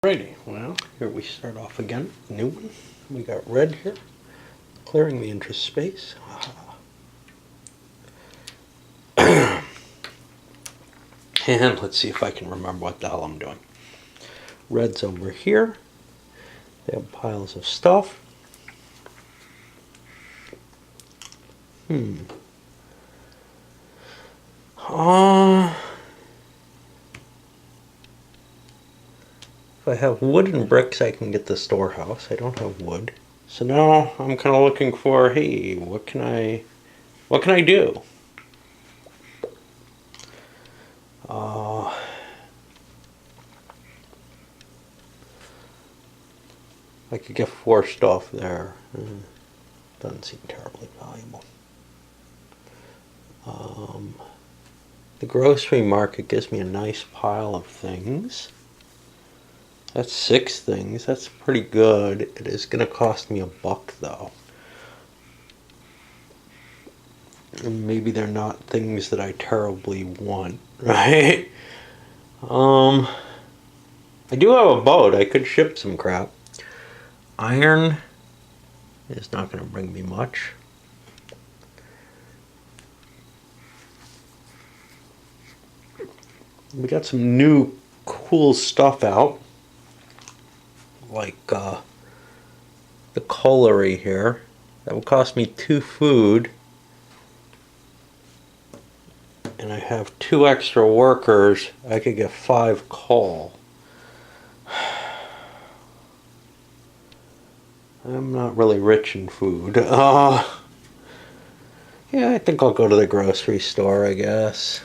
Alrighty, well, here we start off again. New one. We got red here, clearing the interest space. And let's see if I can remember what the hell I'm doing. Red's over here. They have piles of stuff. If I have wood and bricks, I can get the storehouse. I don't have wood. So now I'm kind of looking for, hey, what can I do? I could get 4 stuff there. Doesn't seem terribly valuable. The grocery market gives me a nice pile of things. That's 6 things. That's pretty good. It is going to cost me $1 though. And maybe they're not things that I terribly want, right? I do have a boat. I could ship some crap. Iron is not going to bring me much. We got some new cool stuff out, like the colliery here. That would cost me 2 food, and I have 2 extra workers. I could get 5 coal. I'm not really rich in food. Yeah, I think I'll go to the grocery store, I guess.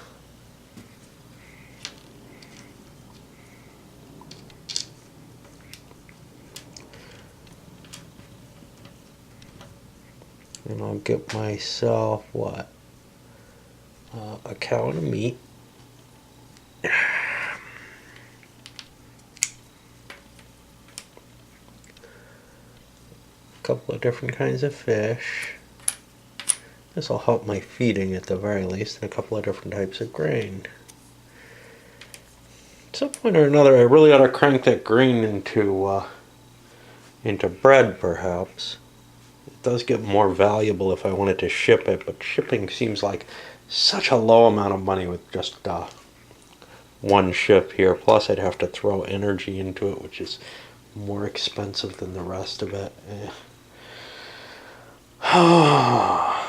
And I'll get myself, what? A cow and a meat. A couple of different kinds of fish. This will help my feeding at the very least, and a couple of different types of grain. At some point or another, I really ought to crank that grain into bread, perhaps. It does get more valuable if I wanted to ship it, but shipping seems like such a low amount of money with just one ship here. Plus, I'd have to throw energy into it, which is more expensive than the rest of it. I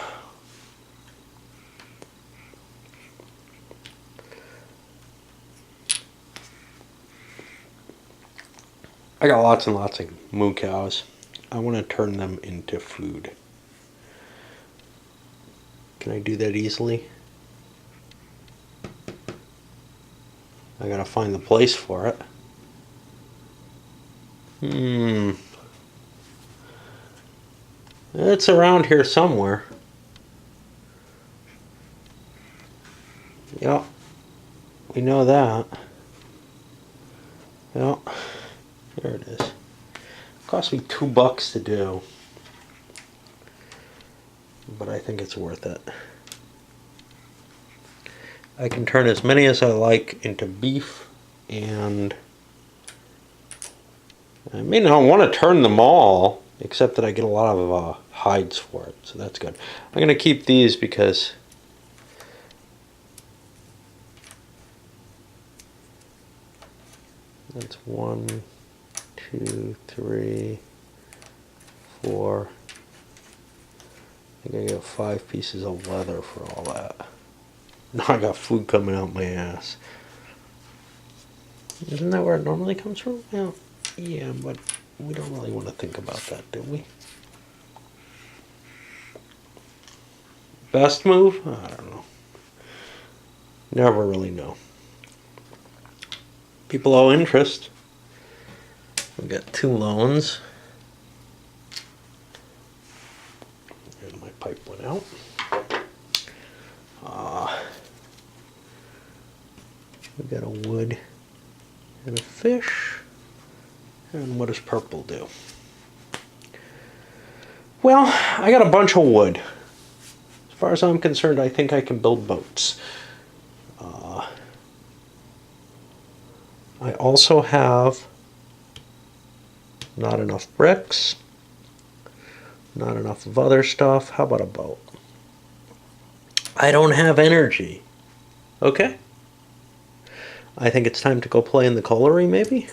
got lots and lots of moo cows. I want to turn them into food. Can I do that easily? I gotta find the place for it. It's around here somewhere. Yep. We know that. Yep. There it is. It cost me $2 to do. But I think it's worth it. I can turn as many as I like into beef, and I may not want to turn them all, except that I get a lot of hides for it, so that's good. I'm going to keep these because that's 1, 2, 3, 4. I think I got 5 pieces of leather for all that. Now I got food coming out my ass. Isn't that where it normally comes from? Yeah, but we don't really want to think about that, do we? Best move? I don't know. Never really know. People owe interest. We got 2 loans. And my pipe went out. We got a wood and a fish. And what does purple do? Well, I got a bunch of wood. As far as I'm concerned, I think I can build boats. I also have Not enough bricks. Not enough of other stuff. How about a boat? I don't have energy. Okay. I think it's time to go play in the colliery, maybe?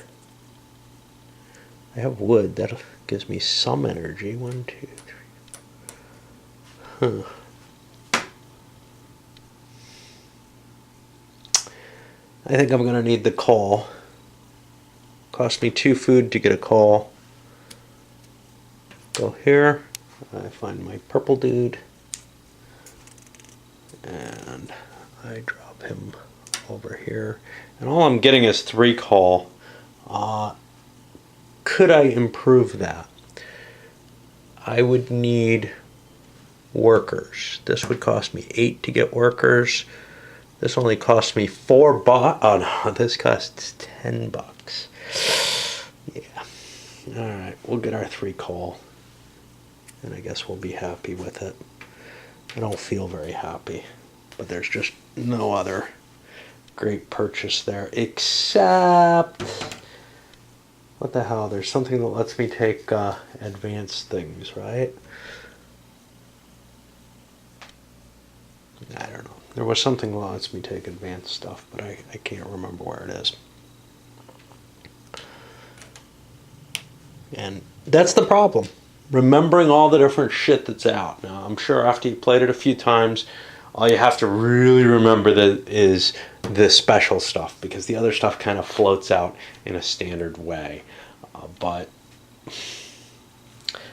I have wood. That gives me some energy. 1, 2, 3. I think I'm going to need the coal. Cost me 2 food to get a coal. Go here. I find my purple dude. And I drop him over here. And all I'm getting is 3 coal. Could I improve that? I would need workers. This would cost me 8 to get workers. This only cost me 4 bucks. Oh no, this costs 10 bucks. Yeah. Alright, we'll get our 3 coal. And I guess we'll be happy with it. I don't feel very happy. But there's just no other great purchase there. Except... what the hell? There's something that lets me take advanced things, right? I don't know. There was something that lets me take advanced stuff, but I can't remember where it is. And that's the problem. Remembering all the different shit that's out. Now, I'm sure after you played it a few times, all you have to really remember that is the special stuff, because the other stuff kind of floats out in a standard way. But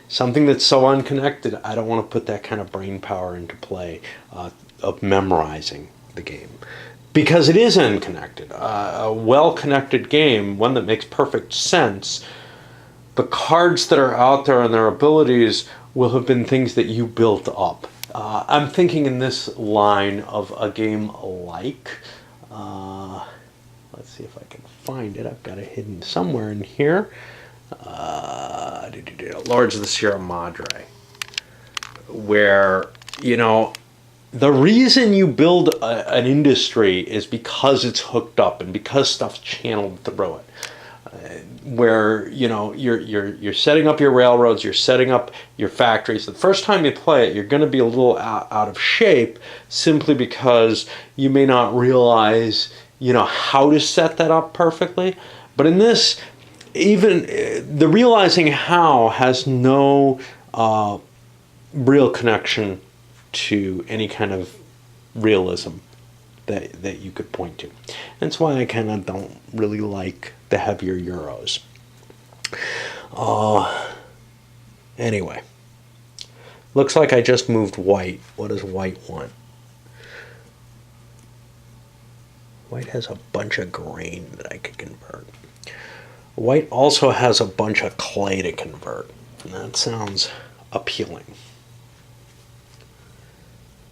something that's so unconnected, I don't want to put that kind of brain power into play of memorizing the game. Because it is unconnected. A well-connected game, one that makes perfect sense, the cards that are out there and their abilities will have been things that you built up. I'm thinking in this line of a game like, let's see if I can find it. I've got it hidden somewhere in here. Lords of the Sierra Madre, where, you know, the reason you build an industry is because it's hooked up and because stuff's channeled through it. Where, you know, you're setting up your railroads, you're setting up your factories. The first time you play it, you're going to be a little out of shape simply because you may not realize, you know, how to set that up perfectly. But in this, even the realizing how has no real connection to any kind of realism that you could point to. That's why I kind of don't really like the heavier Euros. Anyway, looks like I just moved white. What does white want? White has a bunch of grain that I could convert. White also has a bunch of clay to convert. And that sounds appealing.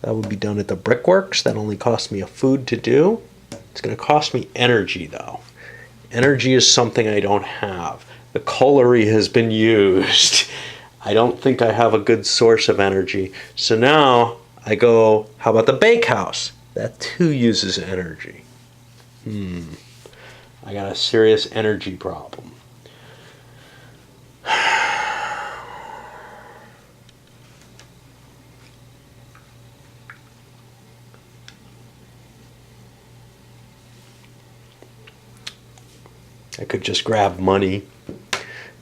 That would be done at the brickworks. That only cost me a food to do. It's going to cost me energy, though. Energy is something I don't have. The colliery has been used. I don't think I have a good source of energy. So now I go, how about the bakehouse? That too uses energy. I got a serious energy problem. I could just grab money,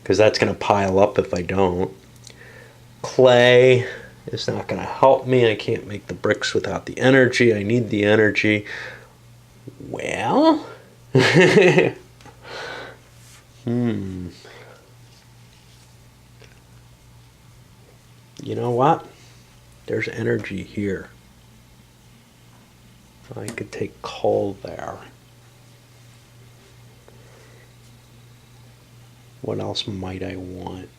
because that's going to pile up if I don't. Clay is not going to help me. I can't make the bricks without the energy. I need the energy. Well, You know what? There's energy here. I could take coal there. What else might I want?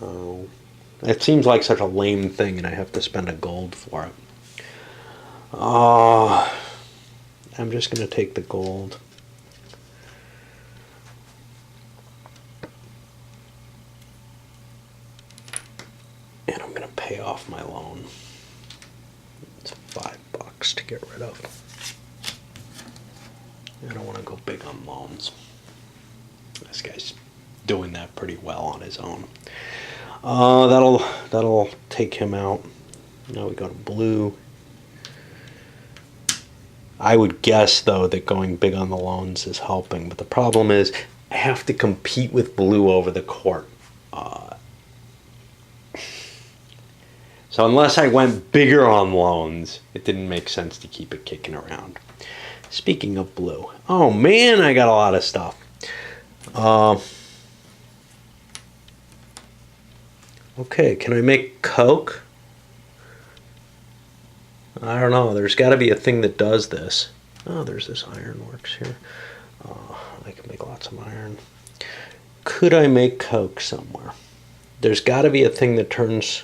Oh, it seems like such a lame thing, and I have to spend a gold for it. I'm just going to take the gold. And I'm going to pay off my loan. It's $5 to get rid of. I don't want to go big on loans. This guy's doing that pretty well on his own. That'll take him out. Now we go to blue. I would guess, though, that going big on the loans is helping. But the problem is I have to compete with blue over the court. So unless I went bigger on loans, it didn't make sense to keep it kicking around. Speaking of blue. Oh, man, I got a lot of stuff. Okay, can I make Coke? I don't know. There's got to be a thing that does this. Oh, there's this ironworks here. I can make lots of iron. Could I make Coke somewhere? There's got to be a thing that turns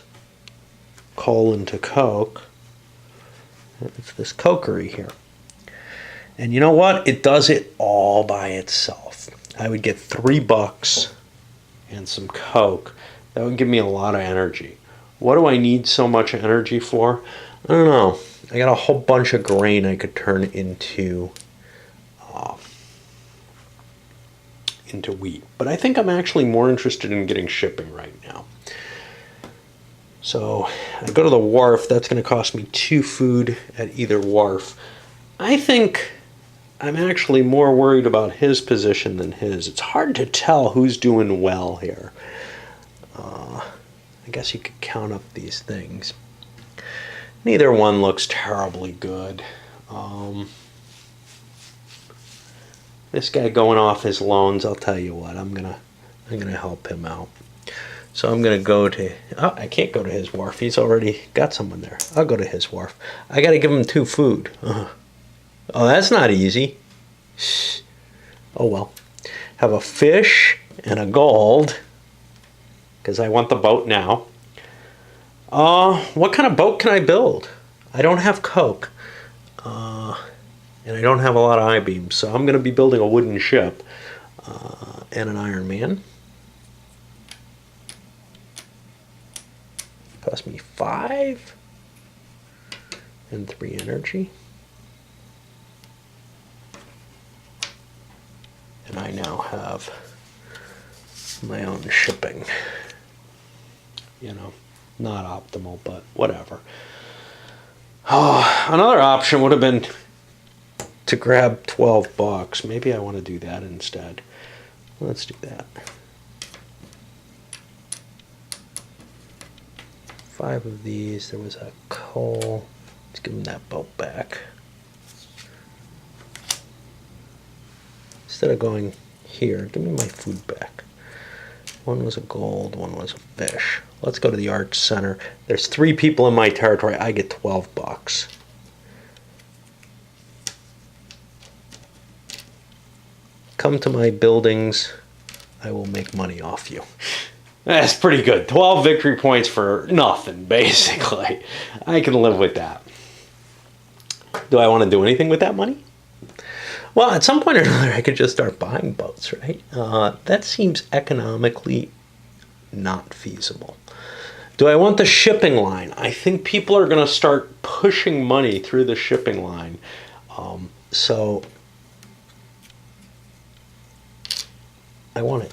coal into Coke. It's this cokery here. And you know what? It does it all by itself. I would get $3 and some Coke. That would give me a lot of energy. What do I need so much energy for? I don't know. I got a whole bunch of grain I could turn into wheat. But I think I'm actually more interested in getting shipping right now. So I go to the wharf. That's going to cost me 2 food at either wharf. I think I'm actually more worried about his position than his. It's hard to tell who's doing well here. I guess you could count up these things. Neither one looks terribly good. This guy going off his loans, I'll tell you what, I'm gonna help him out. So I'm gonna go to, I can't go to his wharf. He's already got someone there. I'll go to his wharf. I gotta give him 2 food. Oh, that's not easy. Oh well. Have a fish and a gold, because I want the boat now. What kind of boat can I build? I don't have Coke. And I don't have a lot of I-beams, so I'm going to be building a wooden ship and an Iron Man. Cost me 5 and 3 energy. And I now have my own shipping. You know, not optimal, but whatever. Oh, another option would have been to grab $12. Maybe I want to do that instead. Let's do that. 5 of these. There was a coal. Let's give him that boat back. Instead of going here, give me my food back. 1 was a gold, 1 was a fish. Let's go to the Arts Center. There's 3 people in my territory. I get $12. Come to my buildings. I will make money off you. That's pretty good. 12 victory points for nothing, basically. I can live with that. Do I want to do anything with that money? Well, at some point or another, I could just start buying boats, right? That seems economically not feasible. Do I want the shipping line? I think people are going to start pushing money through the shipping line. So I want it.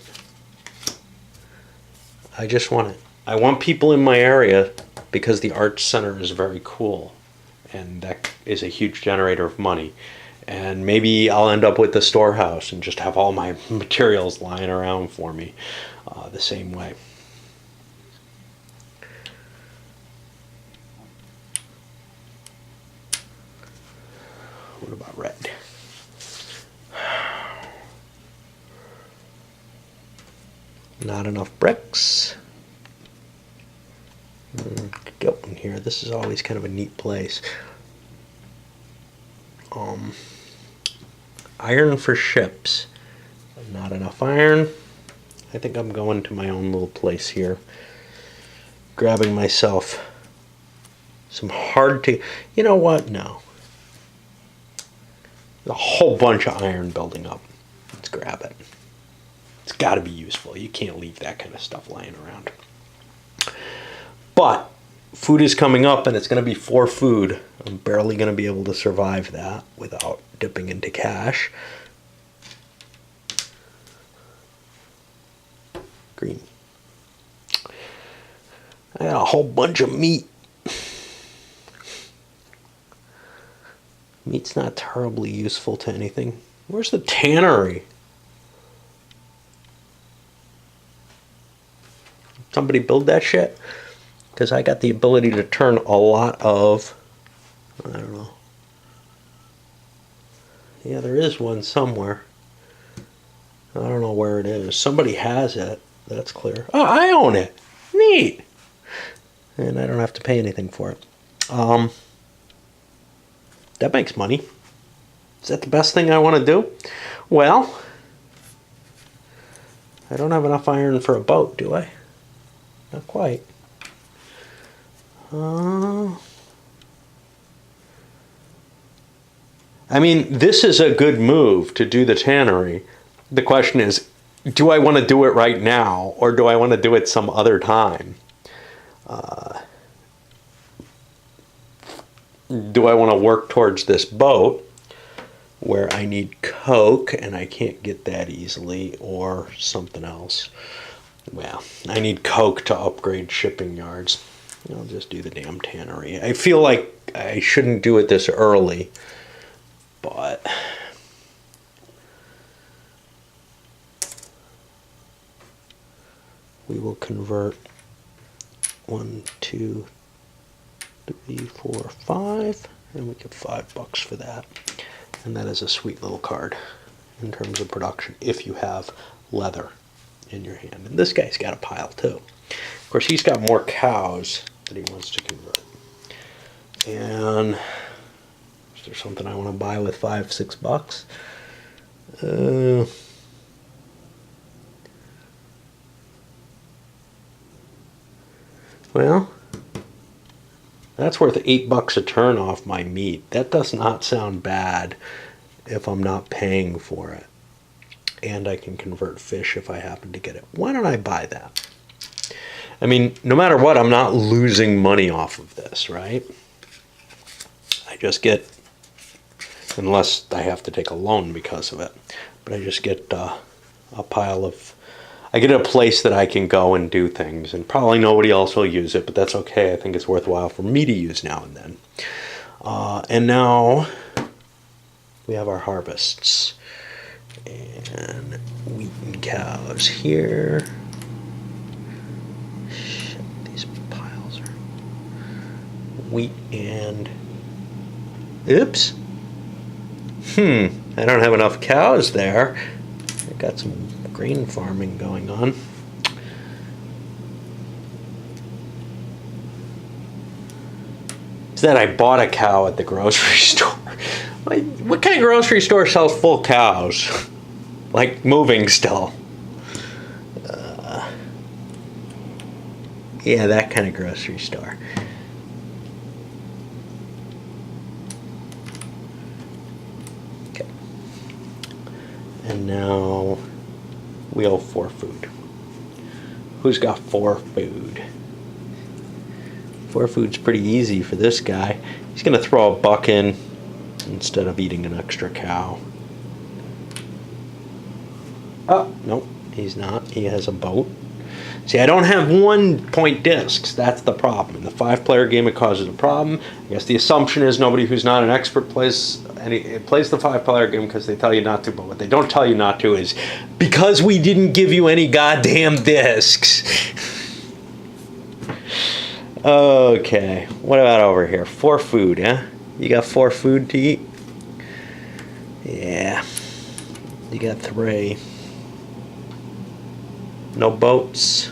I just want it. I want people in my area because the Arts Center is very cool. And that is a huge generator of money. And maybe I'll end up with the storehouse and just have all my materials lying around for me the same way. What about red? Not enough bricks. Go in here. This is always kind of a neat place. Iron for ships. Not enough iron. I think I'm going to my own little place here. Grabbing myself some hard to... You know what? No. There's a whole bunch of iron building up. Let's grab it. It's got to be useful. You can't leave that kind of stuff lying around. But food is coming up, and it's going to be 4 food. I'm barely going to be able to survive that without dipping into cash. green. I got a whole bunch of meat. Meat's not terribly useful to anything. Where's the tannery? Somebody build that shit? Because I got the ability to turn a lot of... I don't know. Yeah, there is one somewhere. I don't know where it is. Somebody has it. That's clear. Oh, I own it. Neat. And I don't have to pay anything for it. That makes money. Is that the best thing I want to do? Well, I don't have enough iron for a boat, do I? Not quite. I mean, this is a good move to do the tannery. The question is, do I want to do it right now, or do I want to do it some other time? Do I want to work towards this boat where I need coke and I can't get that easily, or something else? Well, I need coke to upgrade shipping yards. I'll just do the damn tannery. I feel like I shouldn't do it this early, but we will convert 1, 2, 3, 4, 5, and we get $5 for that. And that is a sweet little card in terms of production if you have leather in your hand. And this guy's got a pile too. Of course, he's got more cows that he wants to convert. And is there something I want to buy with $5-6? Well, that's worth $8 a turn off my meat. That does not sound bad if I'm not paying for it. And I can convert fish if I happen to get it. Why don't I buy that? I mean, no matter what, I'm not losing money off of this, right? I just get, unless I have to take a loan because of it, but I just get a pile of, I get a place that I can go and do things, and probably nobody else will use it, but that's okay. I think it's worthwhile for me to use now and then. And now we have our harvests. And wheat and cows here. Shit, these piles are wheat and... Oops. I don't have enough cows there. I got some grain farming going on. It's that I bought a cow at the grocery store. What kind of grocery store sells full cows? Like moving still. Yeah, that kind of grocery store. Okay. And now wheel for food. Who's got 4 food? 4 food's pretty easy for this guy. He's gonna throw a buck in instead of eating an extra cow. Oh, nope, he's not. He has a boat. See, I don't have 1-point discs. That's the problem. In the 5-player game, it causes a problem. I guess the assumption is nobody who's not an expert plays the 5-player game because they tell you not to, but what they don't tell you not to is because we didn't give you any goddamn discs. Okay, what about over here? 4 food, huh? You got 4 food to eat? Yeah, you got 3. No boats.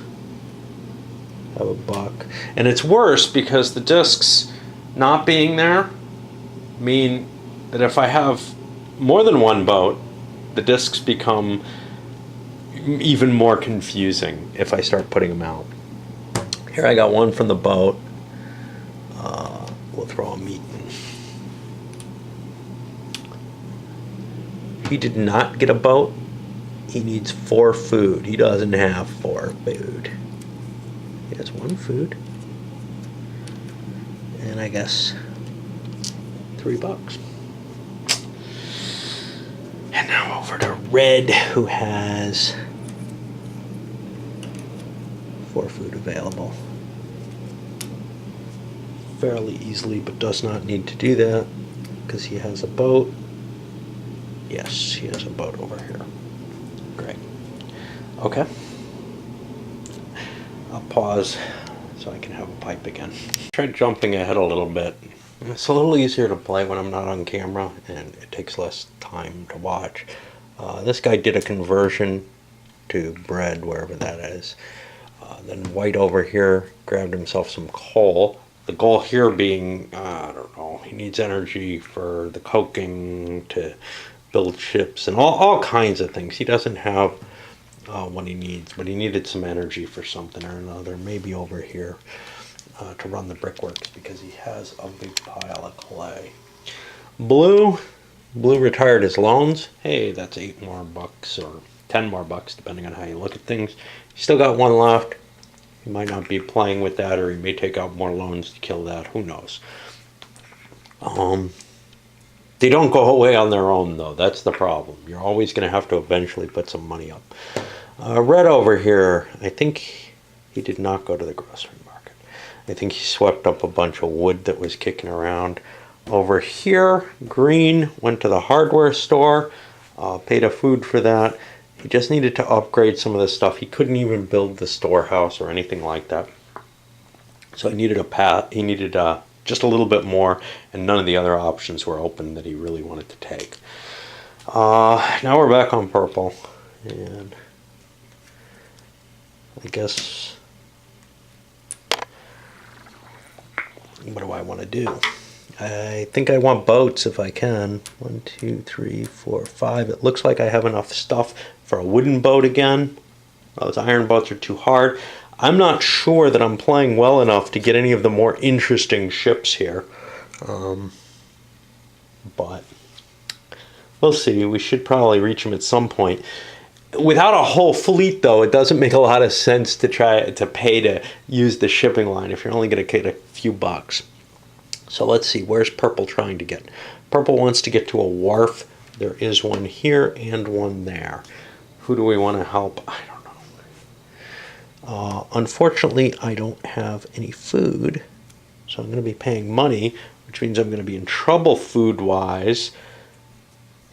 Have a buck. And it's worse because the discs not being there mean that if I have more than 1 boat, the discs become even more confusing if I start putting them out. Here I got 1 from the boat. We'll throw a meat in. He did not get a boat. He needs 4 food. He doesn't have 4 food. He has 1 food. And I guess $3. And now over to Red, who has for food available. Fairly easily, but does not need to do that because he has a boat. Yes, he has a boat over here. Great. Okay. I'll pause so I can have a pipe again. Try jumping ahead a little bit. It's a little easier to play when I'm not on camera, and it takes less time to watch. This guy did a conversion to bread, wherever that is. Then White over here grabbed himself some coal. The goal here being, I don't know, he needs energy for the coking to build ships and all kinds of things. He doesn't have what he needs, but he needed some energy for something or another, maybe over here to run the brickworks because he has a big pile of clay. Blue retired his loans. Hey, that's $8 more or $10 more, depending on how you look at things. He's still got one left. He might not be playing with that, or he may take out more loans to kill that. Who knows? They don't go away on their own, though. That's the problem. You're always going to have to eventually put some money up. Red over here, I think he did not go to the grocery market. I think he swept up a bunch of wood that was kicking around. Over here, Green went to the hardware store, paid a food for that. He just needed to upgrade some of the stuff. He couldn't even build the storehouse or anything like that. So he needed just a little bit more, and none of the other options were open that he really wanted to take. Now we're back on purple, and I guess, what do I want to do? I think I want boats if I can. 1, 2, 3, 4, 5. It looks like I have enough stuff for a wooden boat again. Those iron boats are too hard. I'm not sure that I'm playing well enough to get any of the more interesting ships here. But we'll see. We should probably reach them at some point. Without a whole fleet, though, it doesn't make a lot of sense to try to pay to use the shipping line if you're only going to get a few bucks. So let's see, where's Purple trying to get? Purple wants to get to a wharf. There is one here and one there. Who do we want to help? I don't know. Unfortunately, I don't have any food, so I'm going to be paying money, which means I'm going to be in trouble food-wise,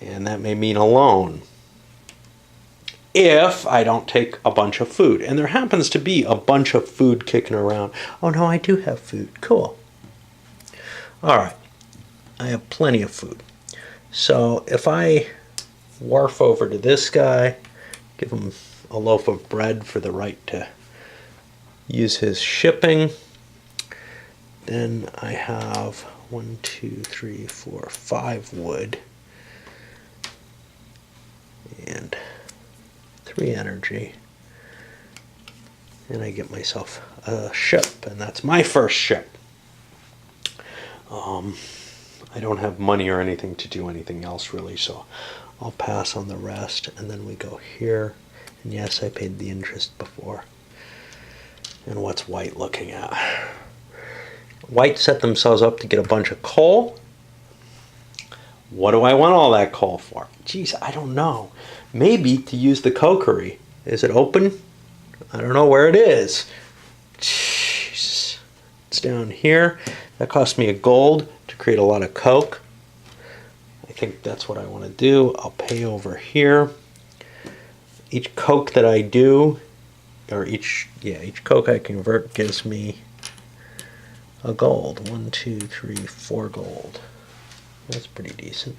and that may mean a loan if I don't take a bunch of food. And there happens to be a bunch of food kicking around. Oh no, I do have food. Cool. All right, I have plenty of food. So if I wharf over to this guy, give him a loaf of bread for the right to use his shipping, then I have 1, 2, 3, 4, 5 wood and 3 energy, and I get myself a ship, and that's my first ship. I don't have money or anything to do anything else really, so I'll pass on the rest, and then we go here, and yes, I paid the interest before. And what's White looking at? White set themselves up to get a bunch of coal. What do I want all that coal for? Geez, I don't know. Maybe to use the cokery. Is it open? I don't know where it is. Jeez. It's down here. That cost me a gold to create a lot of coke. I think that's what I want to do. I'll pay over here. Each coke that I do, or each coke I convert gives me a gold. 1, 2, 3, 4 gold. That's pretty decent.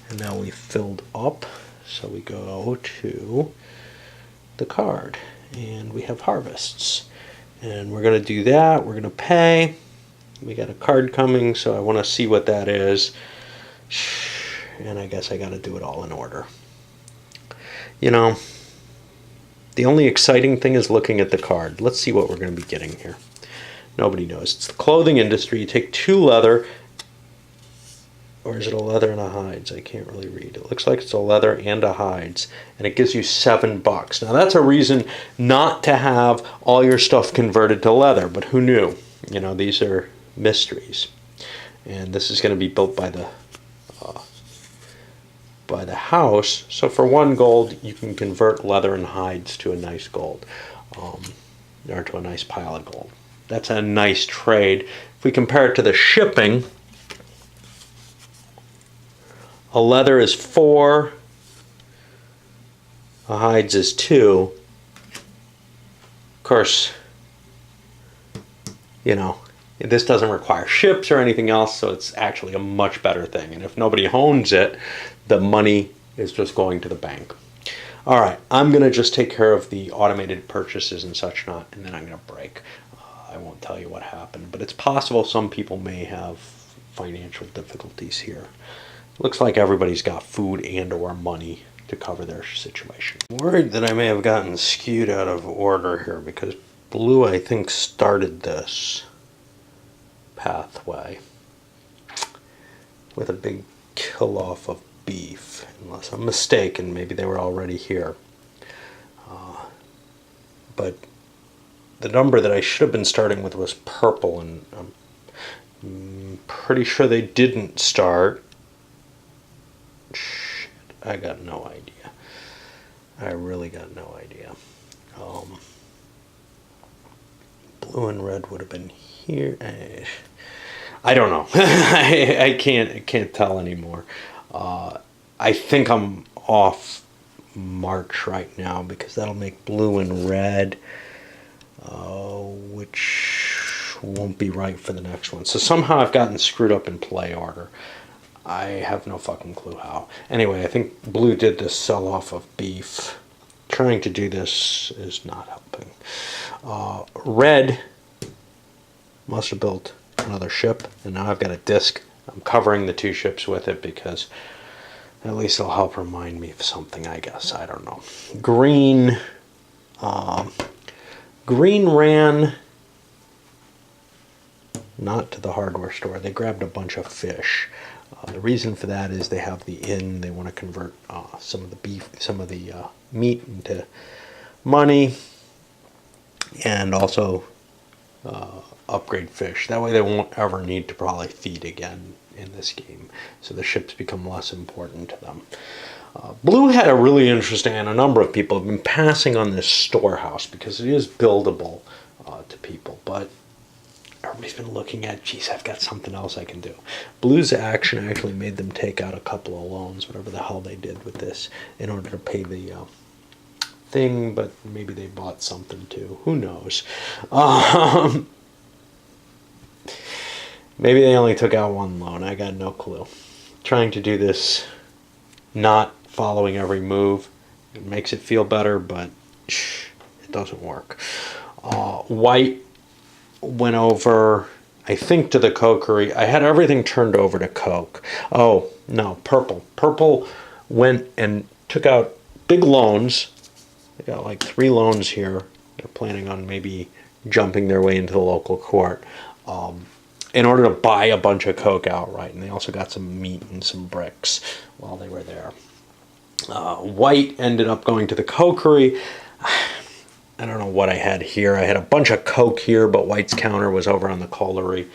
And now we've filled up, so we go to the card, and we have harvests. And we're going to do that. We're going to pay. We got a card coming, so I want to see what that is. And I guess I got to do it all in order. You know, the only exciting thing is looking at the card. Let's see what we're going to be getting here. Nobody knows. It's the clothing industry. You take 2 leather, or is it a leather and a hides? I can't really read. It looks like it's a leather and a hides, and it gives you $7. Now that's a reason not to have all your stuff converted to leather, but who knew? You know, these are mysteries. And this is going to be built by the by the house. So for 1 gold, you can convert leather and hides to a nice gold, or to a nice pile of gold. That's a nice trade. If we compare it to the shipping, a leather is 4, a hides is 2. Of course, you know, this doesn't require ships or anything else, so it's actually a much better thing. And if nobody owns it, the money is just going to the bank. All right, I'm going to just take care of the automated purchases and such not, and then I'm going to break. I won't tell you what happened, but it's possible some people may have financial difficulties here. Looks like everybody's got food and or money to cover their situation. I'm worried that I may have gotten skewed out of order here because blue, I think, started this pathway with a big kill off of beef, unless I'm mistaken. Maybe they were already here. But the number that I should have been starting with was purple, and I'm pretty sure they didn't start. Shit, I got no idea. I really got no idea. Blue and red would have been here. I don't know. I can't tell anymore. I think I'm off March right now because that'll make blue and red, which won't be right for the next one. So somehow I've gotten screwed up in play order. I have no fucking clue how. Anyway, I think blue did this sell-off of beef. Trying to do this is not helping. Red must have built another ship, and now I've got a disc. I'm covering the 2 ships with it because at least it'll help remind me of something, I guess. I don't know. Green. Green ran not to the hardware store. They grabbed a bunch of fish. The reason for that is they have the inn. They want to convert some of the beef, some of the meat into money, and also upgrade fish. That way they won't ever need to probably feed again in this game. So the ships become less important to them. Blue had a really interesting, and a number of people have been passing on this storehouse because it is buildable to people, but everybody's been looking at, geez, I've got something else I can do. Blue's action actually made them take out a couple of loans, whatever the hell they did with this, in order to pay the thing, but maybe they bought something too. Who knows? Maybe they only took out 1 loan. I got no clue. Trying to do this, not following every move, it makes it feel better, but it doesn't work. White went over, I think, to the cokery. I had everything turned over to Coke. Oh, no, purple. Purple went and took out big loans. They got like 3 loans here. They're planning on maybe jumping their way into the local court in order to buy a bunch of Coke outright. And they also got some meat and some bricks while they were there. White ended up going to the cokery. I don't know what I had here. I had a bunch of Coke here, but White's counter was over on the colliery.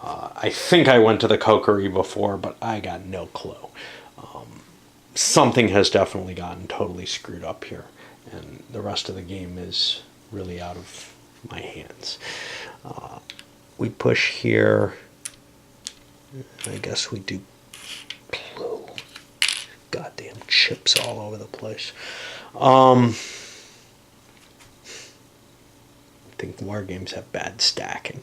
I think I went to the cokery before, but I got no clue. Something has definitely gotten totally screwed up here, and the rest of the game is really out of my hands. We push here. I guess we do blue. Goddamn chips all over the place. I think war games have bad stacking.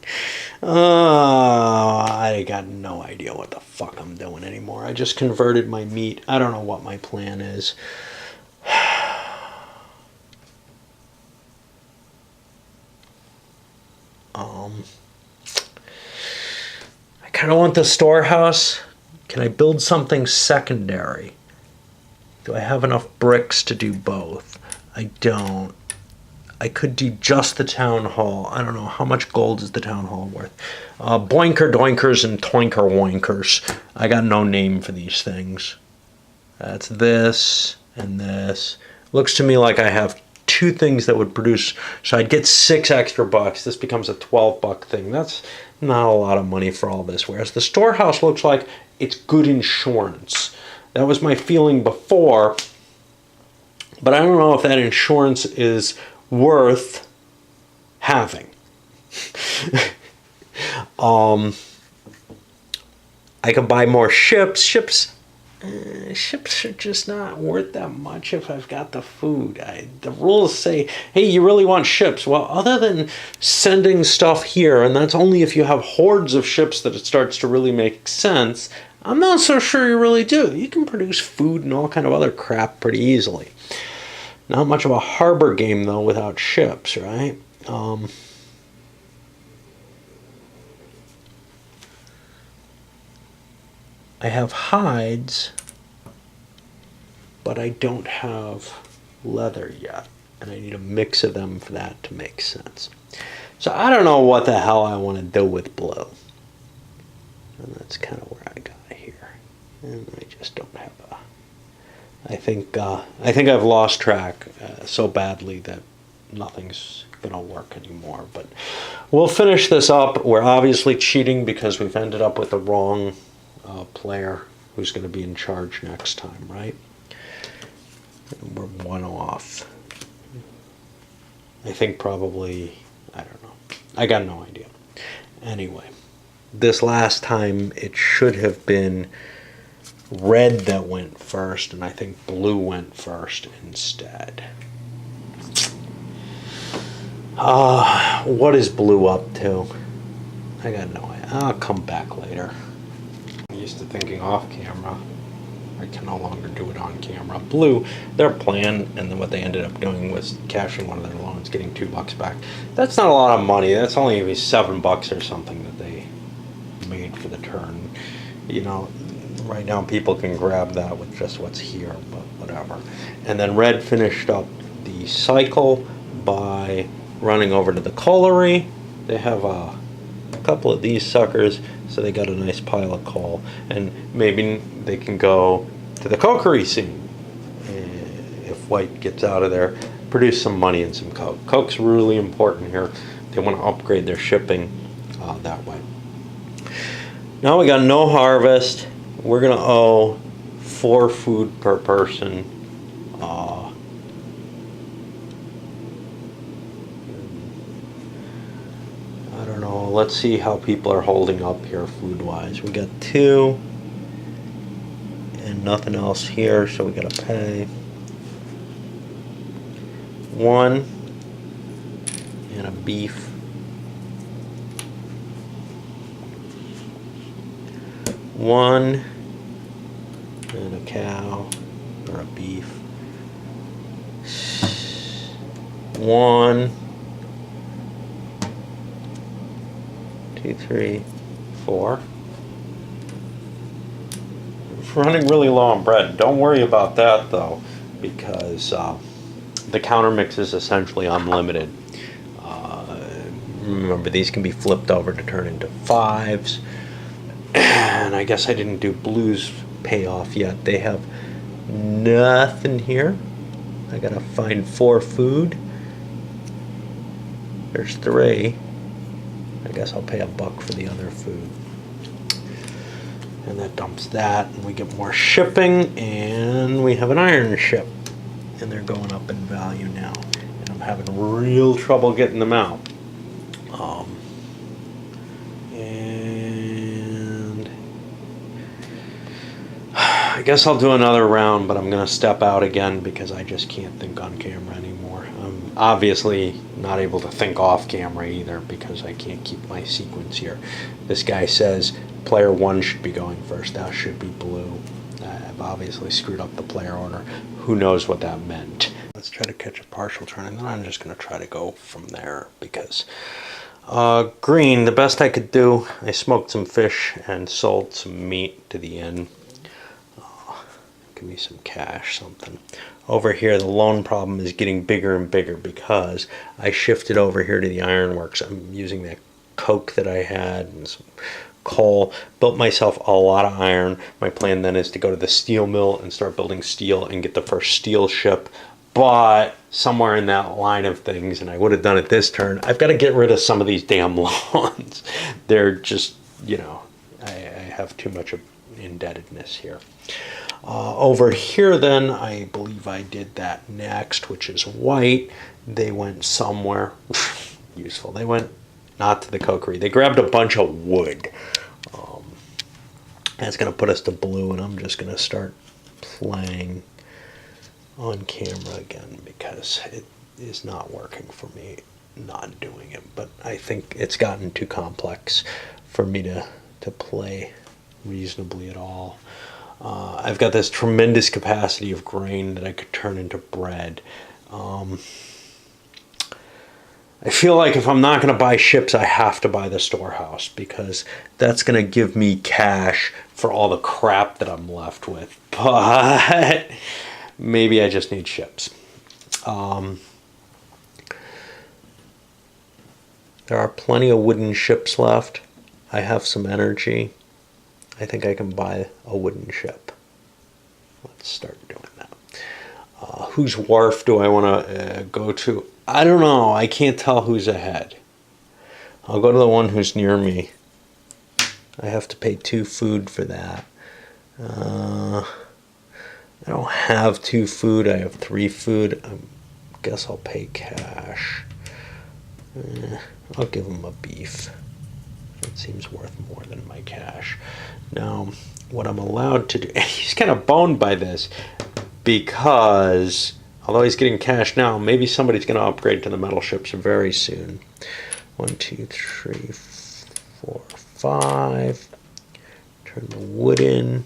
I got no idea what the fuck I'm doing anymore. I just converted my meat. I don't know what my plan is. I kind of want the storehouse. Can I build something secondary? Do I have enough bricks to do both? I don't. I could do just the town hall. I don't know. How much gold is the town hall worth? Boinker doinkers and toinker woinkers. I got no name for these things. That's this and this. Looks to me like I have 2 things that would produce. So I'd get 6 extra bucks. This becomes a 12-buck thing. That's not a lot of money for all this. Whereas the storehouse looks like it's good insurance. That was my feeling before. But I don't know if that insurance is worth having. I could buy more ships. Ships are just not worth that much if I've got the food. The rules say, hey, you really want ships. Well, other than sending stuff here, and that's only if you have hordes of ships that it starts to really make sense, I'm not so sure you really do. You can produce food and all kind of other crap pretty easily. Not much of a harbor game, though, without ships, right? I have hides, but I don't have leather yet, and I need a mix of them for that to make sense. So I don't know what the hell I want to do with blue. And that's kind of where I got here. And I just don't have a... I think I've lost track so badly that nothing's going to work anymore. But we'll finish this up. We're obviously cheating because we've ended up with the wrong player who's going to be in charge next time, right? And we're one off. I think probably, I don't know. I got no idea. Anyway, this last time it should have been red that went first, and I think blue went first instead. What is blue up to? I got no idea. I'll come back later. I'm used to thinking off camera. I can no longer do it on camera. Blue, their plan, and then what they ended up doing was cashing one of their loans, getting $2 back. That's not a lot of money. That's only maybe $7 or something that they made for the turn. You know, right now people can grab that with just what's here, but whatever. And then red finished up the cycle by running over to the colliery. They have a couple of these suckers, so they got a nice pile of coal. And maybe they can go to the cokery scene if white gets out of there, produce some money and some coke. Coke's really important here. They want to upgrade their shipping that way. Now we got no harvest. We're going to owe 4 food per person. I don't know. Let's see how people are holding up here food-wise. We got 2 and nothing else here, so we got to pay 1 and a beef. 1 and a cow or a beef. 1, 2, 3, 4. Running really low on bread. Don't worry about that though, because the counter mix is essentially unlimited. Remember, these can be flipped over to turn into 5s. And I guess I didn't do blues payoff yet. They have nothing here. I gotta find 4 food. There's 3. I guess I'll pay $1 for the other food. And that dumps that, and we get more shipping, and we have an iron ship. And they're going up in value now. And I'm having real trouble getting them out. And I guess I'll do another round, but I'm going to step out again because I just can't think on camera anymore. I'm obviously not able to think off camera either because I can't keep my sequence here. This guy says player 1 should be going first. That should be blue. I've obviously screwed up the player order. Who knows what that meant? Let's try to catch a partial turn, and then I'm just going to try to go from there because green, the best I could do, I smoked some fish and sold some meat to the inn. Give me some cash, something. Over here, the loan problem is getting bigger and bigger because I shifted over here to the ironworks. I'm using that coke that I had and some coal, built myself a lot of iron. My plan then is to go to the steel mill and start building steel and get the first steel ship. But somewhere in that line of things, and I would have done it this turn, I've got to get rid of some of these damn loans. They're just, you know, I have too much of indebtedness here. Over here then, I believe I did that next, which is white. They went somewhere useful. They went not to the cokery. They grabbed a bunch of wood. That's going to put us to blue, and I'm just going to start playing on camera again because it is not working for me not doing it. But I think it's gotten too complex for me to play reasonably at all. I've got this tremendous capacity of grain that I could turn into bread. I feel like if I'm not going to buy ships, I have to buy the storehouse because that's going to give me cash for all the crap that I'm left with. But maybe I just need ships. There are plenty of wooden ships left. I have some energy. I think I can buy a wooden ship. Let's start doing that. Whose wharf do I want to go to? I don't know. I can't tell who's ahead. I'll go to the one who's near me. I have to pay 2 food for that. I don't have 2 food. I have 3 food. I guess I'll pay cash. I'll give him a beef. It seems worth more than my cash. Now, what I'm allowed to do... He's kind of boned by this because... Although he's getting cash now, maybe somebody's going to upgrade to the metal ships very soon. 1, 2, 3, 4, 5. Turn the wood in.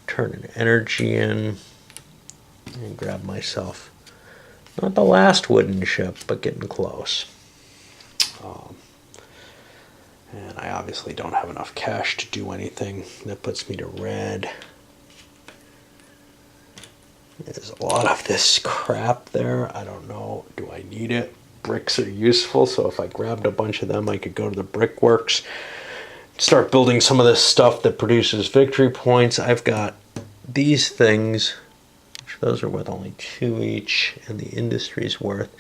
Turn an energy in. And grab myself, not the last wooden ship, but getting close. And I obviously don't have enough cash to do anything. That puts me to red. There's a lot of this crap there. I don't know. Do I need it? Bricks are useful, so if I grabbed a bunch of them, I could go to the brickworks, start building some of this stuff that produces victory points. I've got these things, which those are worth only 2 each, and the industry's worth.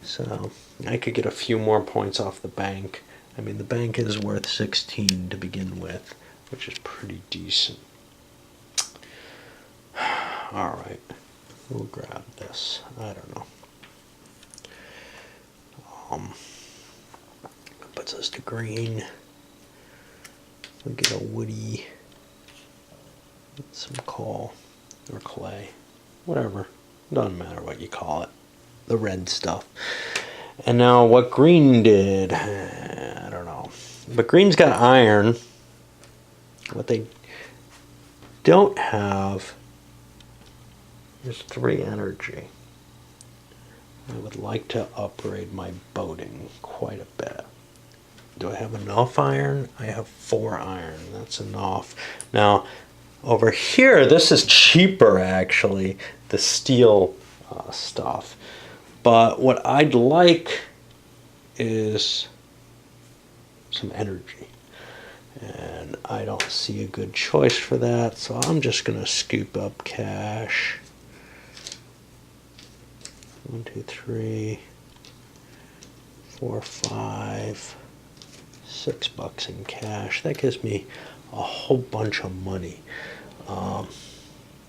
So I could get a few more points off the bank. I mean, the bank is worth 16 to begin with, which is pretty decent. All right. We'll grab this. I don't know. Puts us to green. We'll get a woody, some coal or clay, whatever. Doesn't matter what you call it. The red stuff. And now what green did, I don't know. But green's got iron. What they don't have is 3 energy. I would like to upgrade my boating quite a bit. Do I have enough iron? I have 4 iron. That's enough. Now, over here, this is cheaper actually, the steel stuff. But what I'd like is some energy. And I don't see a good choice for that, so I'm just going to scoop up cash. 1, 2, 3, 4, 5, $6 in cash. That gives me a whole bunch of money.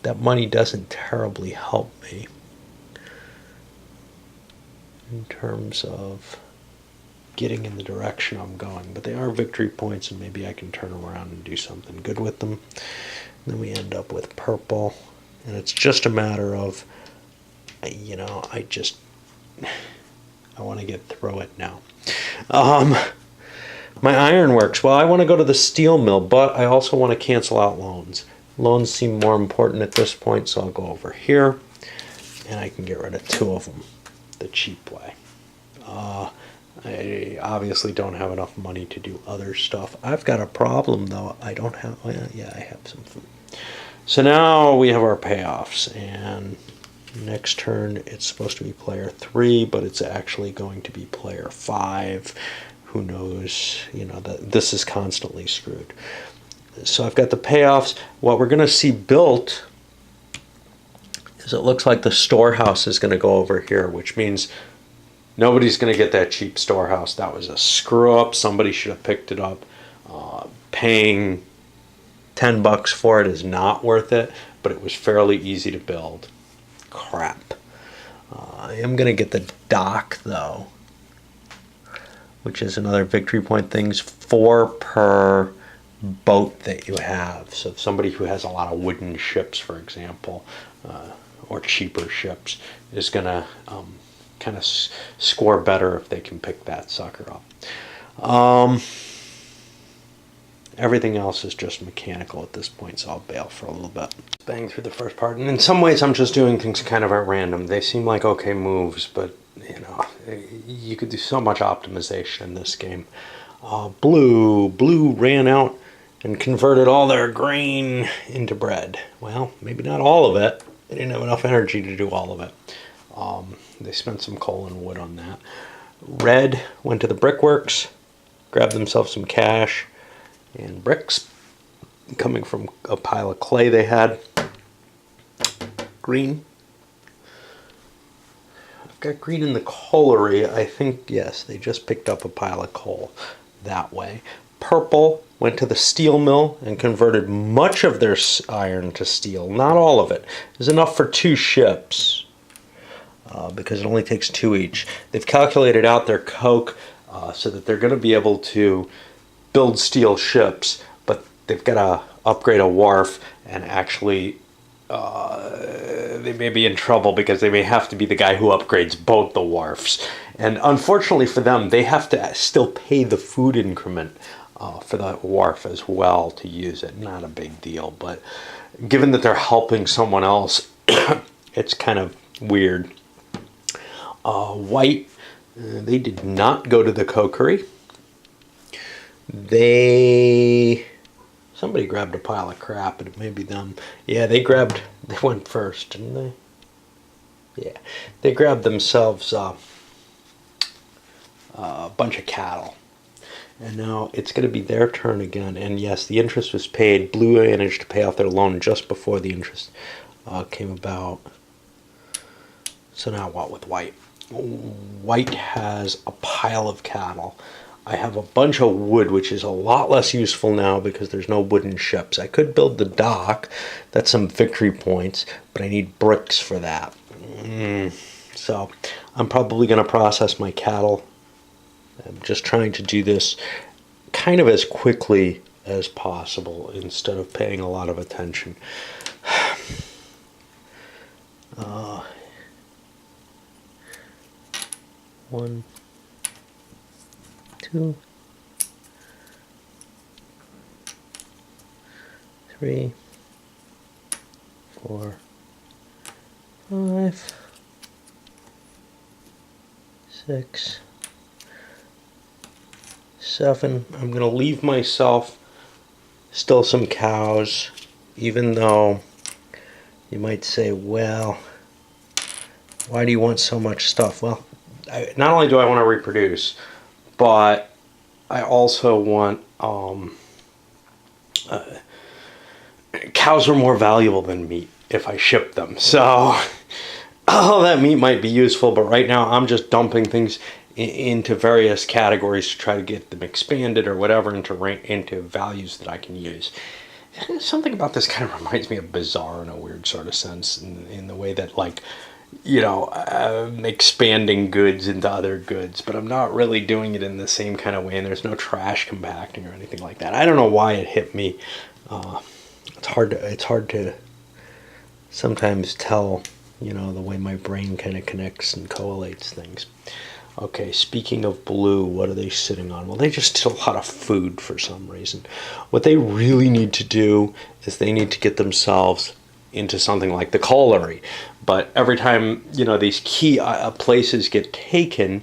That money doesn't terribly help me in terms of getting in the direction I'm going, but they are victory points, and maybe I can turn around and do something good with them. And then we end up with purple, and it's just a matter of, you know, I want to get through it now. My ironworks, well, I want to go to the steel mill, but I also want to cancel out loans. Loans seem more important at this point, so I'll go over here, and I can get rid of 2 of them the cheap way. I obviously don't have enough money to do other stuff. I've got a problem, though. I don't have, well, yeah, I have some food. So now we have our payoffs, and next turn it's supposed to be player 3, but it's actually going to be player 5. Who knows? You know, this is constantly screwed. So I've got the payoffs. What we're going to see built is it looks like the storehouse is going to go over here, which means nobody's going to get that cheap storehouse. That was a screw up. Somebody should have picked it up. Paying $10 for it is not worth it, but it was fairly easy to build. Crap. I am going to get the dock, though, which is another victory point things. 4 per boat that you have. So somebody who has a lot of wooden ships, for example, or cheaper ships, is going to kind of score better if they can pick that sucker up. Everything else is just mechanical at this point, so I'll bail for a little bit. Bang through the first part, and in some ways I'm just doing things kind of at random. They seem like okay moves, but you know, you could do so much optimization in this game. Blue ran out and converted all their grain into bread. Well, maybe not all of it. They didn't have enough energy to do all of it. They spent some coal and wood on that. Red went to the brickworks, grabbed themselves some cash and bricks coming from a pile of clay they had. Green. I've got green in the colliery. I think, yes, they just picked up a pile of coal that way. Purple went to the steel mill and converted much of their iron to steel. Not all of it. There's enough for 2 ships because it only takes 2 each. They've calculated out their coke so that they're going to be able to build steel ships, but they've got to upgrade a wharf, and actually they may be in trouble because they may have to be the guy who upgrades both the wharfs. And unfortunately for them, they have to still pay the food increment for the wharf as well to use it. Not a big deal, but given that they're helping someone else, it's kind of weird. White, they did not go to the cokery. Somebody grabbed a pile of crap, and it may be them. Yeah, they went first, didn't they? Yeah, they grabbed themselves a bunch of cattle. And now it's going to be their turn again. And yes, the interest was paid. Blue managed to pay off their loan just before the interest came about. So now what with white? White has a pile of cattle. I have a bunch of wood, which is a lot less useful now because there's no wooden ships. I could build the dock. That's some victory points, but I need bricks for that. So I'm probably going to process my cattle. I'm just trying to do this kind of as quickly as possible instead of paying a lot of attention. 1, 2, 3, 4, 5, 6, 7. I'm going to leave myself still some cows, even though you might say, well, why do you want so much stuff? Well, not only do I want to reproduce, but I also want cows are more valuable than meat if I ship them. So all that meat might be useful, but right now I'm just dumping things into various categories to try to get them expanded or whatever into values that I can use. Something about this kind of reminds me of Bizarre in a weird sort of sense, in the way that, like, you know, I'm expanding goods into other goods, but I'm not really doing it in the same kind of way, and there's no trash compacting or anything like that. I don't know why it hit me. It's hard to sometimes tell, you know, the way my brain kind of connects and collates things. Okay, speaking of blue, what are they sitting on? Well, they just did a lot of food for some reason. What they really need to do is they need to get themselves into something like the colliery. But every time, you know, these key places get taken,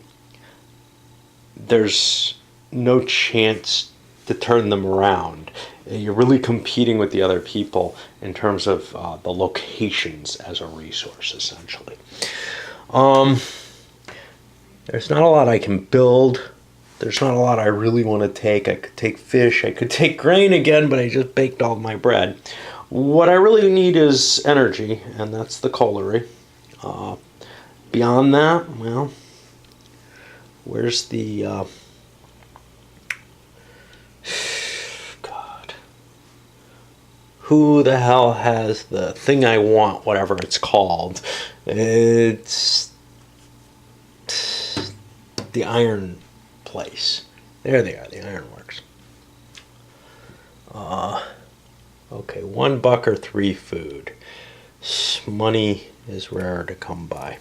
there's no chance to turn them around. You're really competing with the other people in terms of the locations as a resource, essentially. There's not a lot I can build. There's not a lot I really want to take. I could take fish. I could take grain again, but I just baked all my bread. What I really need is energy, and that's the colliery. Beyond that, well, where's the... God. Who the hell has the thing I want, whatever it's called? It's the iron place. There they are, the ironworks. Okay, $1 or 3 food. Money is rare to come by.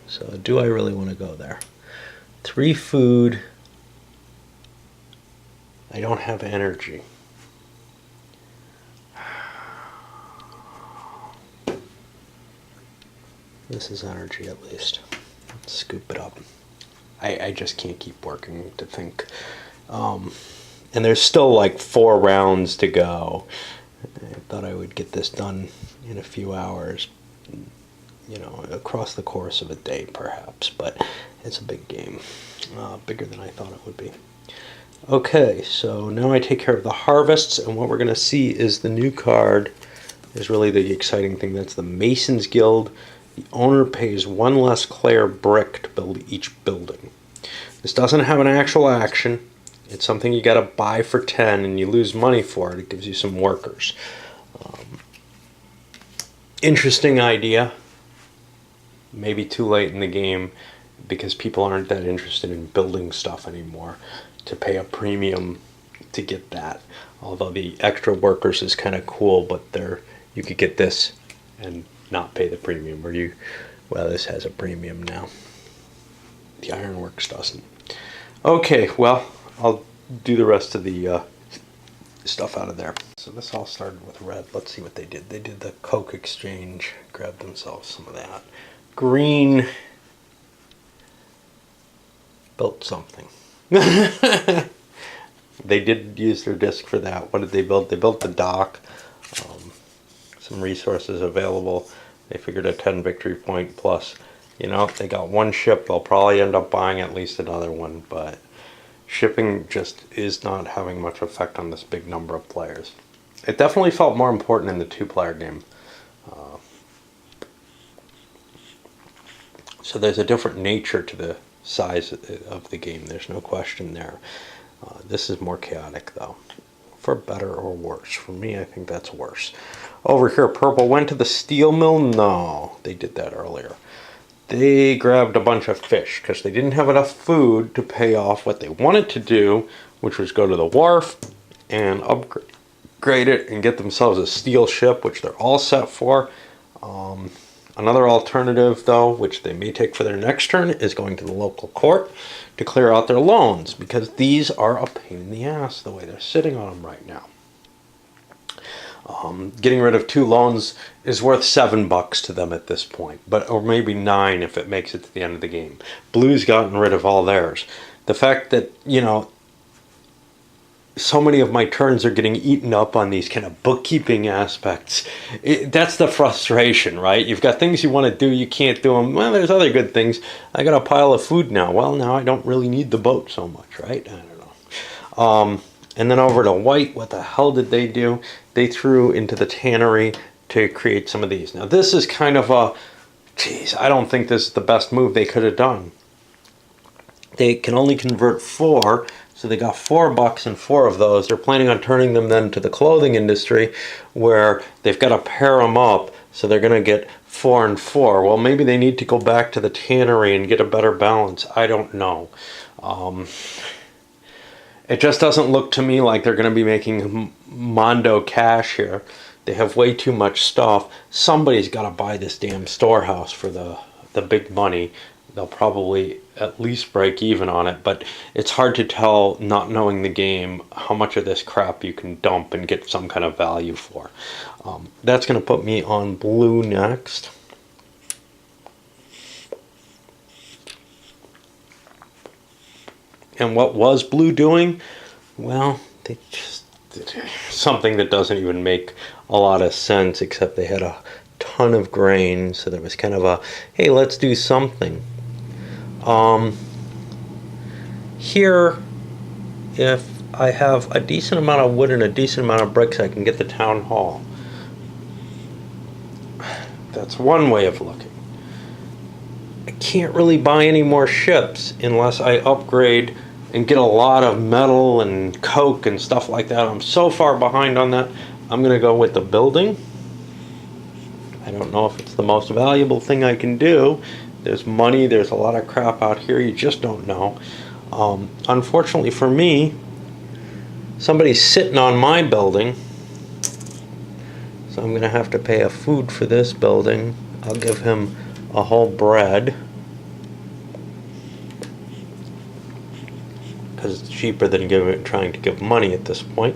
So do I really want to go there? 3 food. I don't have energy. This is energy at least. Let's scoop it up. I just can't keep working to think. And there's still like 4 rounds to go. I thought I would get this done in a few hours, you know, across the course of a day perhaps, but it's a big game, bigger than I thought it would be. Okay, so now I take care of the harvests, and what we're going to see is the new card is really the exciting thing. That's the Masons Guild. The owner pays 1 less clay or brick to build each building. This doesn't have an actual action. It's something you got to buy for 10 and you lose money for it. It gives you some workers. Interesting idea. Maybe too late in the game because people aren't that interested in building stuff anymore to pay a premium to get that. Although the extra workers is kind of cool, but you could get this and not pay the premium. Well, this has a premium now. The ironworks doesn't. Okay, well, I'll do the rest of the stuff out of there. So this all started with red. Let's see what they did. They did the Coke exchange, grabbed themselves some of that. Green built something. They did use their disc for that. What did they build? They built the dock. Some resources available. They figured a 10 victory point plus. You know, they got 1 ship. They'll probably end up buying at least another one, but shipping just is not having much effect on this big number of players. It definitely felt more important in the 2-player game. So there's a different nature to the size of the game. There's no question there. This is more chaotic, though. For better or worse. For me, I think that's worse. Over here, purple went to the steel mill. No, they did that earlier. They grabbed a bunch of fish because they didn't have enough food to pay off what they wanted to do, which was go to the wharf and upgrade it and get themselves a steel ship, which they're all set for. Another alternative, though, which they may take for their next turn, is going to the local court to clear out their loans, because these are a pain in the ass the way they're sitting on them right now. Getting rid of 2 loans is worth $7 to them at this point, or maybe 9 if it makes it to the end of the game. Blue's gotten rid of all theirs. The fact that, you know, so many of my turns are getting eaten up on these kind of bookkeeping aspects. That's the frustration, right? You've got things you want to do, you can't do them. Well, there's other good things. I got a pile of food now. Well, now I don't really need the boat so much, right? I don't know. And then over to white, what the hell did they do? They threw into the tannery to create some of these. Now, this is kind of a, geez, I don't think this is the best move they could have done. They can only convert 4, so they got $4 and 4 of those. They're planning on turning them then to the clothing industry, where they've got to pair them up, so they're going to get 4 and 4. Well, maybe they need to go back to the tannery and get a better balance. I don't know. It just doesn't look to me like they're going to be making mondo cash here. They have way too much stuff. Somebody's got to buy this damn storehouse for the big money. They'll probably at least break even on it, but it's hard to tell, not knowing the game, how much of this crap you can dump and get some kind of value for. That's going to put me on blue next. And what was blue doing? Well, they just did something that doesn't even make a lot of sense, except they had a ton of grain, so there was kind of a, hey, let's do something. Here, if I have a decent amount of wood and a decent amount of bricks, I can get the town hall. That's one way of looking. I can't really buy any more ships unless I upgrade and get a lot of metal and coke and stuff like that. I'm so far behind on that. I'm going to go with the building. I don't know if it's the most valuable thing I can do. There's money, there's a lot of crap out here, you just don't know. Unfortunately for me, somebody's sitting on my building, so I'm going to have to pay a food for this building. I'll give him a whole bread, because it's cheaper than trying to give money at this point.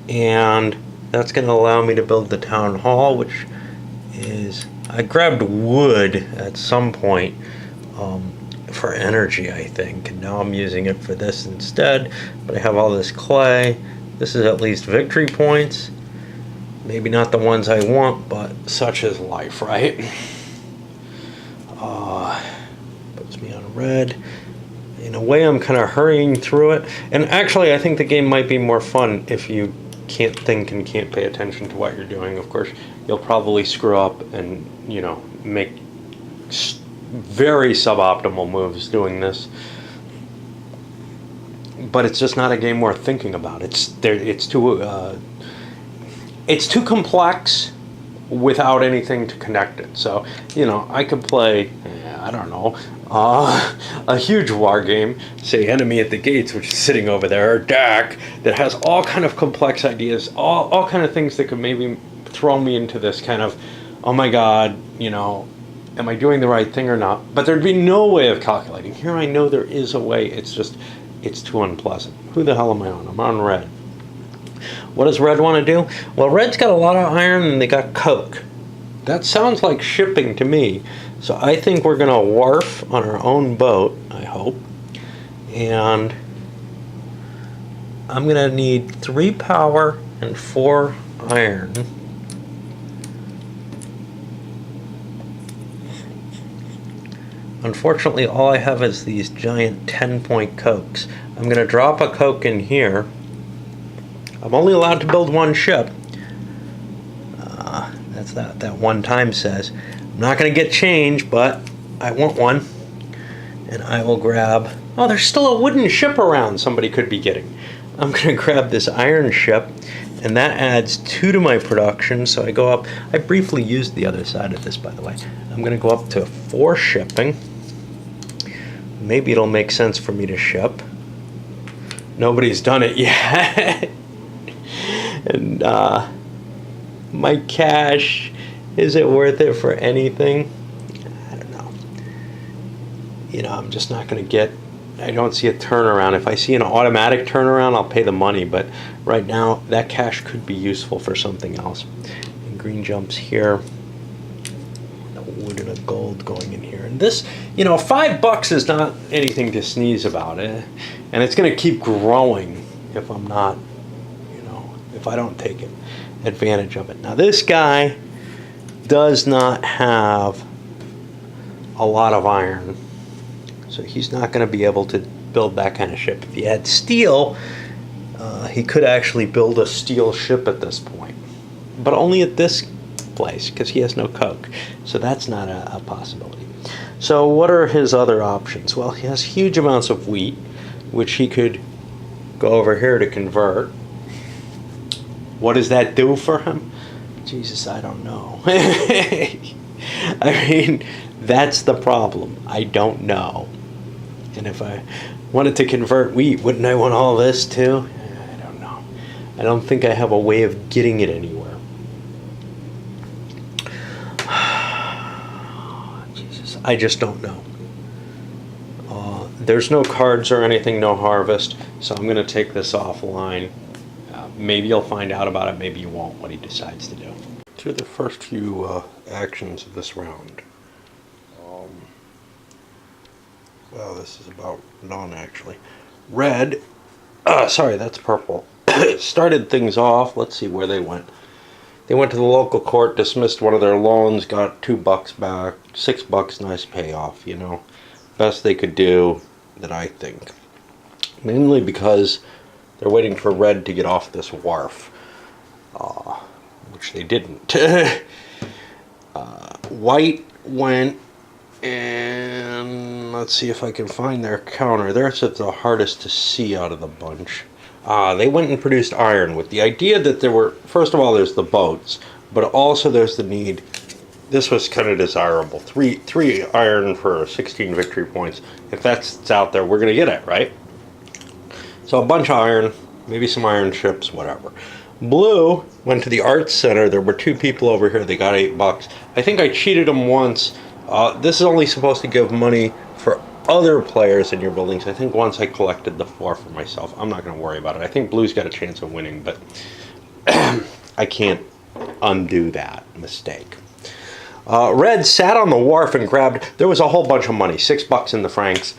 And that's going to allow me to build the town hall, which is, I grabbed wood at some point for energy, I think, and now I'm using it for this instead. But I have all this clay. This is at least victory points. Maybe not the ones I want, but such is life, right? Puts me on red. In a way, I'm kind of hurrying through it. And actually, I think the game might be more fun if you can't think and can't pay attention to what you're doing. Of course, you'll probably screw up and, you know, make very suboptimal moves doing this. But it's just not a game worth thinking about. It's too complex without anything to connect it. So, you know, I could play, I don't know, a huge war game, say Enemy at the Gates, which is sitting over there, or DAC, that has all kind of complex ideas, all kind of things that could maybe throw me into this kind of, oh my God, you know, am I doing the right thing or not? But there'd be no way of calculating. Here I know there is a way, it's just, it's too unpleasant. Who the hell am I on? I'm on red. What does red want to do? Well, red's got a lot of iron and they got coke. That sounds like shipping to me. So I think we're going to wharf on our own boat, I hope. And I'm going to need 3 power and 4 iron. Unfortunately, all I have is these giant 10-point cokes. I'm going to drop a coke in here. I'm only allowed to build 1 ship. That's that one time says. I'm not going to get change, but I want one. And I will grab... Oh, there's still a wooden ship around somebody could be getting. I'm going to grab this iron ship, and that adds 2 to my production, so I go up... I briefly used the other side of this, by the way. I'm going to go up to 4 shipping. Maybe it'll make sense for me to ship. Nobody's done it yet. And my cash, is it worth it for anything? I don't know. You know, I'm just not going to get... I don't see a turnaround. If I see an automatic turnaround, I'll pay the money. But right now, that cash could be useful for something else. And green jumps here. A wood and a gold going in here. And this, you know, $5 is not anything to sneeze about. And it's going to keep growing if I'm not, you know, if I don't take advantage of it. Now, this guy does not have a lot of iron. So he's not going to be able to build that kind of ship. If he had steel, he could actually build a steel ship at this point. But only at this place, because he has no coke. So that's not a possibility. So what are his other options? Well, he has huge amounts of wheat, which he could go over here to convert. What does that do for him? Jesus, I don't know. I mean, that's the problem. I don't know. And if I wanted to convert wheat, wouldn't I want all this too? I don't know. I don't think I have a way of getting it anywhere. Jesus, I just don't know. There's no cards or anything, no harvest, so I'm going to take this offline. Maybe you'll find out about it, maybe you won't, what he decides to do. To the first few actions of this round. Well, this is about done, actually. Red, sorry, that's purple. Started things off. Let's see where they went. They went to the local court, dismissed one of their loans, got $2 back, $6, nice payoff, you know. Best they could do, that I think. Mainly because they're waiting for red to get off this wharf, which they didn't. White went And let's see if I can find their counter. They're the hardest to see out of the bunch. They went and produced iron with the idea that there were, first of all, there's the boats, but also there's the need. This was kind of desirable. Three iron for 16 victory points. If that's out there, we're going to get it, right? So a bunch of iron, maybe some iron ships, whatever. Blue went to the Arts Center. There were 2 people over here. They got $8. I think I cheated them once. This is only supposed to give money for other players in your buildings. I think once I collected the 4 for myself. I'm not going to worry about it. I think Blue's got a chance of winning, but I can't undo that mistake. Red sat on the wharf and grabbed, there was a whole bunch of money, $6 in the francs.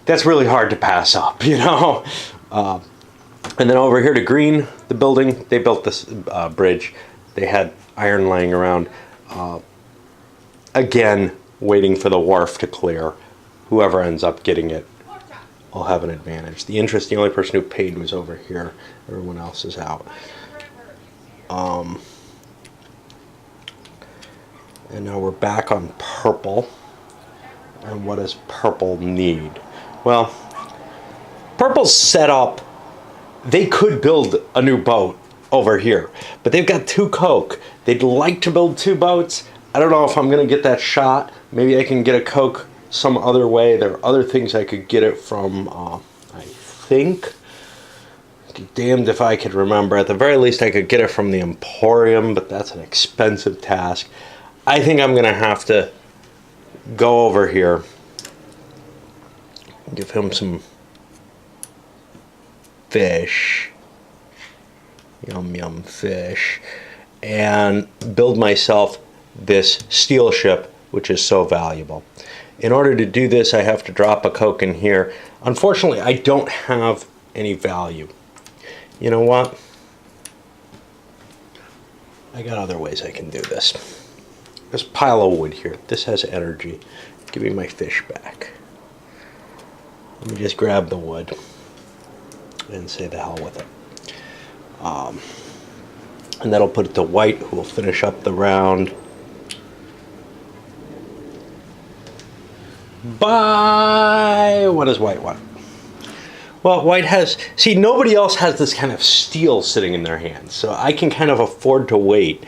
That's really hard to pass up, you know. And then over here to green, the building, they built this bridge. They had iron laying around. Again, waiting for the wharf to clear. Whoever ends up getting it will have an advantage. The only person who paid was over here. Everyone else is out. And now we're back on purple. And what does purple need? Well, purple's set up. They could build a new boat over here, but they've got 2 coke. They'd like to build 2 boats. I don't know if I'm going to get that shot. Maybe I can get a coke some other way. There are other things I could get it from, I think. Be damned if I could remember. At the very least, I could get it from the Emporium, but that's an expensive task. I think I'm going to have to go over here. Give him some fish. Yum, yum, fish. And build myself this steel ship, which is so valuable. In order to do this, I have to drop a coke in here. Unfortunately, I don't have any value. You know what? I got other ways I can do this. There's a pile of wood here. This has energy. Give me my fish back. Let me just grab the wood and say the hell with it. And that'll put it to white, who will finish up the round. Bye! What does white want? Well, white has... See, nobody else has this kind of steel sitting in their hands, so I can kind of afford to wait.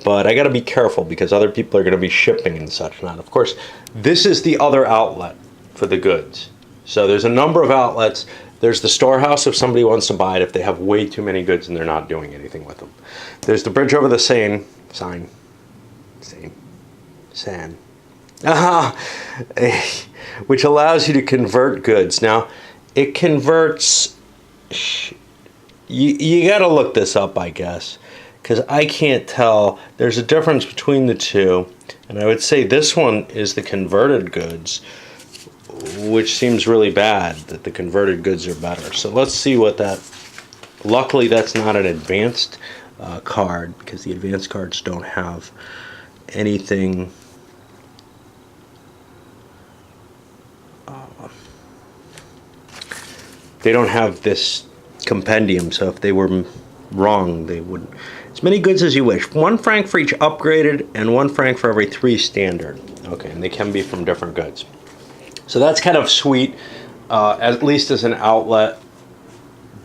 But I got to be careful because other people are going to be shipping and such not. Of course, this is the other outlet for the goods. So there's a number of outlets. There's the storehouse if somebody wants to buy it if they have way too many goods and they're not doing anything with them. There's the bridge over the Seine. Which allows you to convert goods. Now, it converts... You got to look this up, I guess, because I can't tell. There's a difference between the two, and I would say this one is the converted goods, which seems really bad that the converted goods are better. So let's see what that... Luckily, that's not an advanced card, because the advanced cards don't have anything... They don't have this compendium, so if they were wrong, they wouldn't. As many goods as you wish. 1 franc for each upgraded, and 1 franc for every 3 standard. Okay, and they can be from different goods. So that's kind of sweet, at least as an outlet,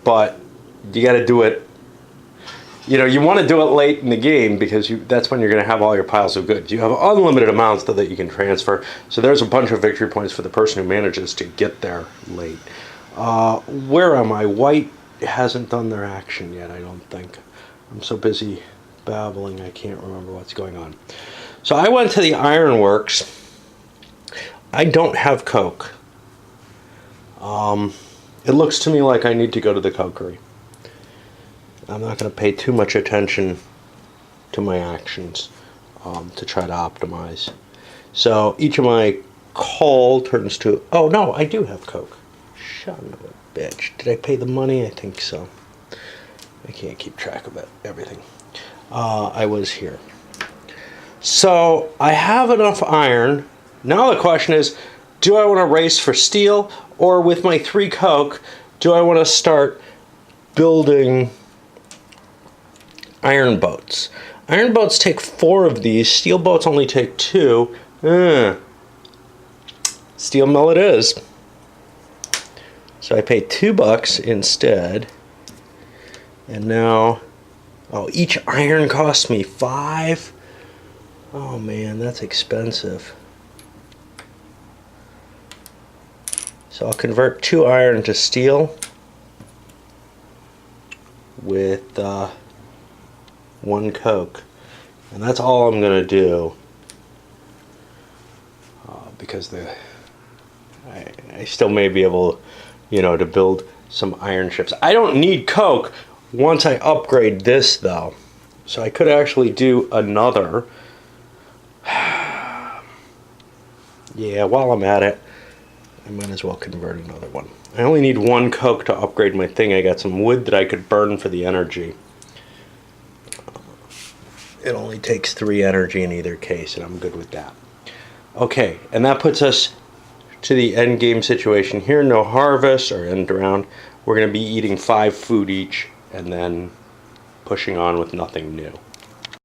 but you got to do it. You know, you want to do it late in the game because that's when you're going to have all your piles of goods. You have unlimited amounts that you can transfer. So there's a bunch of victory points for the person who manages to get there late. Where am I? White hasn't done their action yet, I don't think. I'm so busy babbling I can't remember what's going on. So I went to the ironworks. I don't have coke. It looks to me like I need to go to the cokery. I'm not going to pay too much attention to my actions to try to optimize. So each of my coal turns to... Oh, no, I do have coke. Son of a bitch. Did I pay the money? I think so. I can't keep track of everything. I was here. So I have enough iron. Now the question is, do I want to race for steel? Or with my 3 coke, do I want to start building iron boats? Iron boats take 4 of these. Steel boats only take 2. Steel mill it is. So I paid $2 instead. And now, oh, each iron cost me 5. Oh man, that's expensive. So I'll convert 2 iron to steel with 1 coke. And that's all I'm going to do. Because I still may be able, to build some iron ships. I don't need coke once I upgrade this though. So I could actually do another. Yeah, while I'm at it, I might as well convert another one. I only need 1 coke to upgrade my thing. I got some wood that I could burn for the energy. It only takes 3 energy in either case, and I'm good with that. Okay, and that puts us to the end game situation here. No harvest or end round. We're going to be eating 5 food each and then pushing on with nothing new.